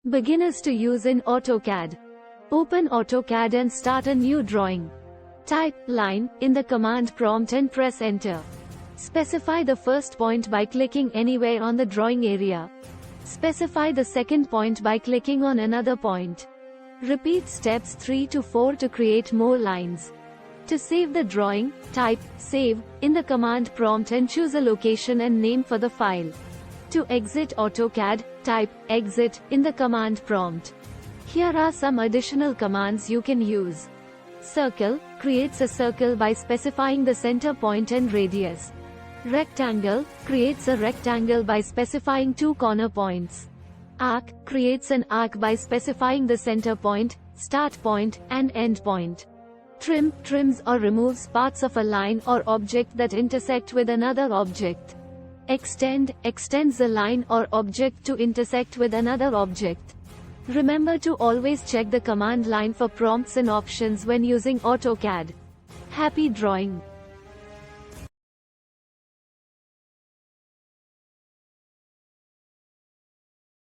Beginners to use in AutoCAD. Open AutoCAD and start a new drawing. Type line in the command prompt and press enter. Specify the first point by clicking anywhere on the drawing area. Specify the second point by clicking on another point. Repeat steps 3 to 4 to create more lines. To save the drawing, type save in the command prompt and choose a location and name for the file. To exit AutoCAD, type exit in the command prompt. Here are some additional commands you can use. Circle creates a circle by specifying the center point and radius. Rectangle creates a rectangle by specifying 2 corner points. Arc creates an arc by specifying the center point, start point, and end point. Trim trims or removes parts of a line or object that intersect with another object. Extend extends a line or object to intersect with another object. Remember to always check the command line for prompts and options when using AutoCAD. Happy drawing!